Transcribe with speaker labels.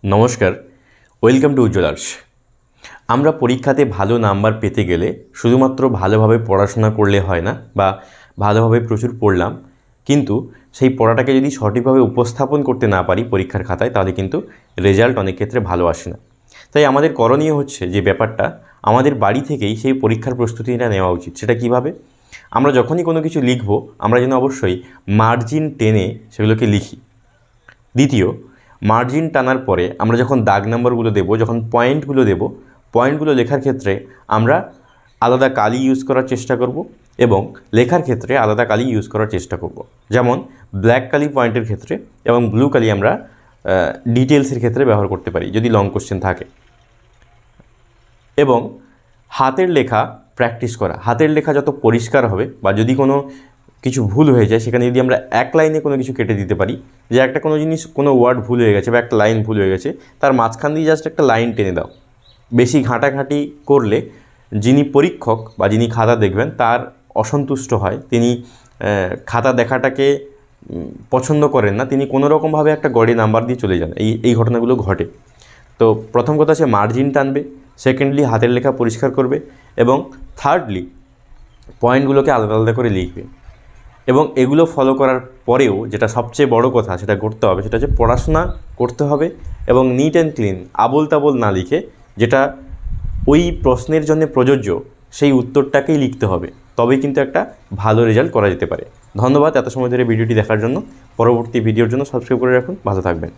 Speaker 1: नमस्कार welcome to उज्ज्वलार्स। আমরা পরীক্ষাতে ভালো নাম্বার পেতে গেলে শুধুমাত্র ভালোভাবে পড়াশোনা করলে হয় না বা ভালোভাবে প্রচুর পড়লাম, কিন্তু সেই পড়াটাকে যদি সঠিকভাবে উপস্থাপন করতে না পারি পরীক্ষার খাতায়, তাহলে কিন্তু রেজাল্ট অনেক ক্ষেত্রে ভালো আসে না। তাই আমাদের করণীয় হচ্ছে যে ব্যাপারটা আমাদের বাড়ি থেকেই সেই পরীক্ষার প্রস্তুতিটা নেওয়া উচিত। সেটা কিভাবে? আমরা যখনই কোনো কিছু লিখব, আমরা যেন অবশ্যই মার্জিন টেনে সেগুলোকে লিখি। দ্বিতীয়, মার্জিন টানার পরে আমরা যখন দাগ নম্বরগুলো দেব, যখন পয়েন্টগুলো দেব, পয়েন্টগুলো লেখার ক্ষেত্রে আমরা আলাদা কালি ইউজ করার চেষ্টা করব এবং লেখার ক্ষেত্রে আলাদা কালি ইউজ করার চেষ্টা করব। যেমন ব্ল্যাক কালি পয়েন্টের ক্ষেত্রে এবং ব্লু কালি আমরা ডিটেলসের ক্ষেত্রে ব্যবহার করতে পারি যদি লং কোশ্চেন থাকে। এবং হাতের লেখা প্র্যাকটিস করা। হাতের লেখা যত পরিষ্কার হবে বা যদি কোনো কিছু ভুল হয়ে যায়, সেখানে যদি আমরা এক লাইনে কোনো কিছু কেটে দিতে পারি, যে একটা কোনো জিনিস, কোনো ওয়ার্ড ভুল হয়ে গেছে বা একটা লাইন ভুল হয়ে গেছে, তার মাঝখান দিয়ে জাস্ট একটা লাইন টেনে দাও। বেশি ঘাঁটাঘাঁটি করলে যিনি পরীক্ষক বা যিনি খাতা দেখবেন তার অসন্তুষ্ট হয়, তিনি খাতা দেখাটাকে পছন্দ করেন না, তিনি কোনো রকমভাবে একটা গড়ে নাম্বার দিয়ে চলে যান। এই ঘটনাগুলো ঘটে। তো প্রথম কথা হচ্ছে মার্জিন টানবে, সেকেন্ডলি হাতের লেখা পরিষ্কার করবে এবং থার্ডলি পয়েন্টগুলোকে আলাদা আলাদা করে লিখবে। এবং এগুলো ফলো করার পরেও যেটা সবচেয়ে বড় কথা সেটা করতে হবে, সেটা হচ্ছে পড়াশোনা করতে হবে এবং neat and clean, Abol Tabol না লিখে যেটা ওই প্রশ্নের জন্য প্রযোজ্য সেই উত্তরটাকেই লিখতে হবে। তবেই কিন্তু একটা ভালো রেজাল্ট করা যেতে পারে। ধন্যবাদ এত সময় ধরে ভিডিওটি দেখার জন্য। পরবর্তী ভিডিওর জন্য সাবস্ক্রাইব করে রাখুন। ভালো থাকবেন।